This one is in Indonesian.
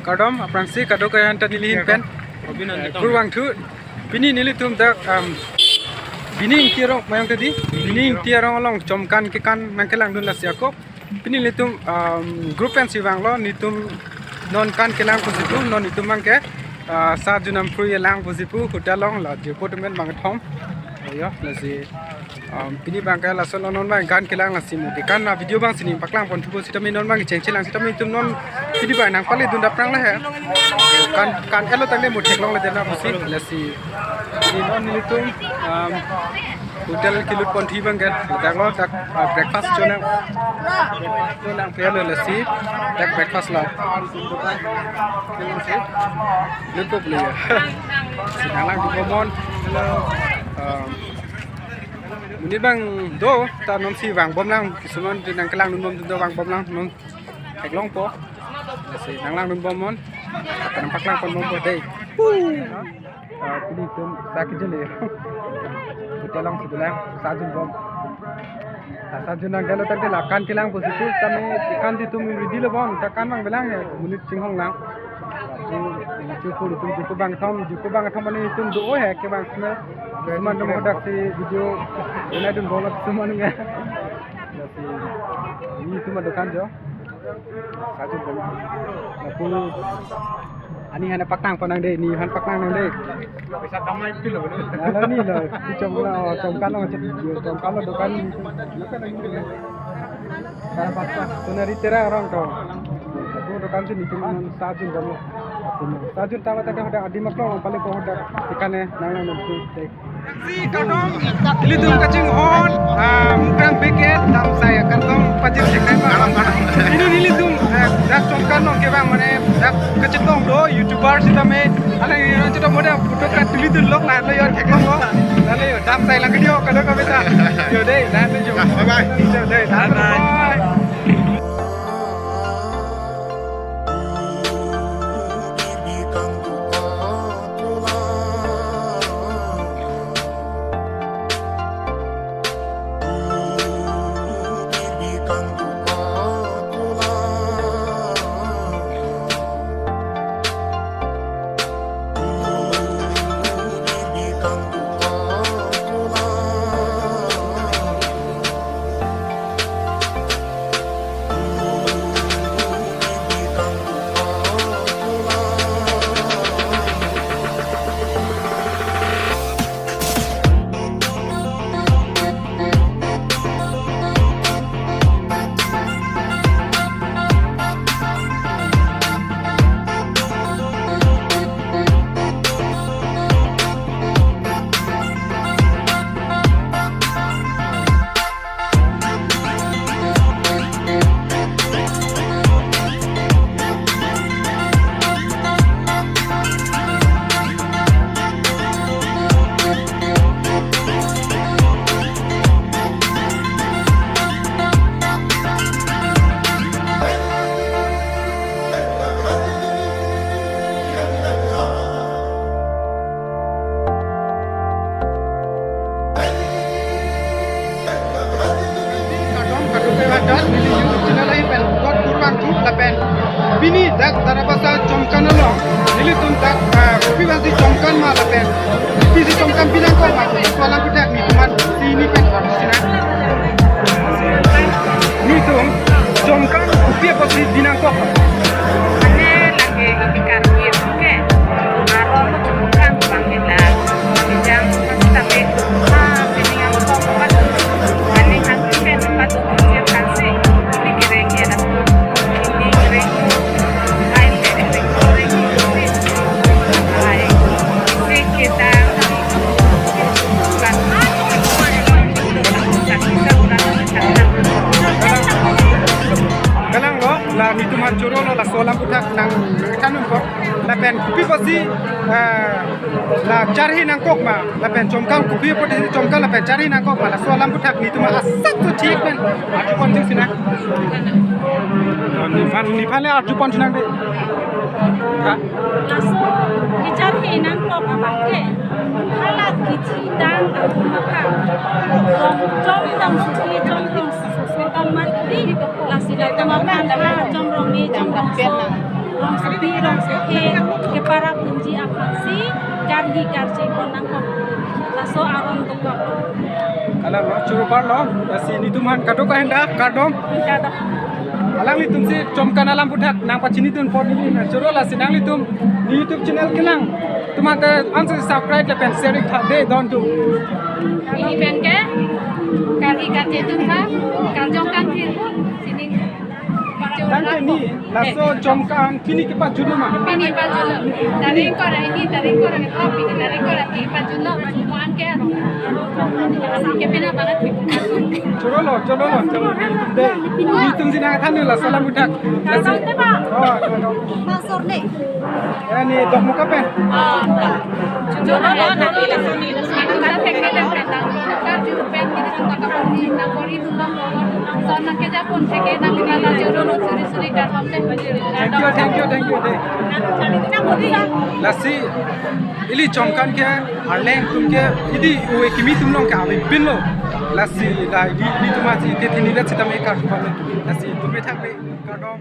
kadom aprangsi kado kayan tadi lihin pen kurang tu bini nilitum tak bini ingti arong mayang tadi bini ingti arong along Chomkan kikan nangkelang dun lasiako bini nilitum grup pen siwang lo nitum non kan kelang posipu non nitum mangke sajunam free lang posipu hutalong la jepotemen mangathom ya lasi bini bangka la solo non bang kan kelang la simu ke kan na video bang sini paklang pon thubo sitami non bang chengchelang sitami tum non bini bang nang pali dun daprang la he kan elo tangle mu theklong la dena busi lasi bini non nilitum hotel kilut pon thi bang kan danglo tak breakfast chona pele lasi tak breakfast la lupa beli ya singalang di pomon ini bang do ta non si wang bom lang kisuman di nang kelang nun bom do wang bom lang non ek long po si nang lang nun bom mon akan pak lang kon bom po dei pilih tum sakit jele kita lang sebelah sajun bom sajun nang galo tak de kan kelang positif tame kan di tum ridi le bom ta kan mang belang ya munit sing hong lang cukup bang thom ini tum do hai ke bang semua semua dong hodak si video ini dun bolak semua nih ya ini tum dokan jo satu bom aku ani hana pakang ponang deh ni han pakang nang deh bisa kamai itu loh ni loh di Chomkan lo Chomkan lo dokan karena pasca tunari tera orang kau aku dokan sini cuma sajun bom sajun tawa tak ada adi maklo paling ko hodak ikane nang nanti si kadom lidum kacing hon mukrang beket tam saya kantong pajir sekren ini lidum dak Chomkan no ke bang mane dak kacetong do youtuber sitame ala ini cita moda foto kat lidum lok na lo yo theklong go lalu yo tam saya lang video kado ka beta yo dei dan jo bye bye yo dei bye Bini dak darabasa Chomkan lo nili tum dak kopi basi Chomkan ma la pen si Chomkan bilang ko ma soalan pudak ni tuman sini pen sina ni tum Chomkan kopi basi bilang ko ane lagi ikan biar oke arong Chomkan panggilan bijang masih tapi bini yang ko pat ane kan pen pat biar kan sih ini kira-kira ini kira-kira itu mancuro la solam putak nang kanun ko la pen kupi pasi la charhi nang kok ma la pen Chomkan kupi poti Chomkan la pen charhi nang kok ma la solam putak ni tu ma asat tu thik pen atu pon jing sina ni phale atu pon sina de ha laso charhi nang kok ma ke hala kichi dang maka Chomkan suki Chomkan mati la sila Chomkan dah Chomrong ni Chomkan rong sepi rong sehe ke para kunci apasi karhi karje konang laso arong tukak alam lo churu par lo si ni tum han kato ka henda kadom kada alang li tum si chomkan alam pudak nang pachini tun por ni na churu la si nang li tum ni youtube channel kelang tum ate answer subscribe le pen share tha de don tu ini pen ke karhi karje tu ha karjong kan ki sini dan ke ni laso chomkan kini ke pa julu ma Pini pajulo, dari kora ini dari kora ni kopi, dari kora ni pajulo, muan ke arong. Ke pina banget churu lo de ni tum si nang than ni la salam pudak la si oh masor ne ni dok muka pen Jono nanti langsung ni kita teknik dan karju pen kita suka kapati, nang kori tu nang kor, so nang ke Japon teke nang kita la jono suri kar hamne bajiri. thank you de lasi ili chomkan ke arleng tum ke idi uwe kimi tum long ka abi bin lo lasi la di tumati te thini la chitam ekar lasi tum be thakbe kadom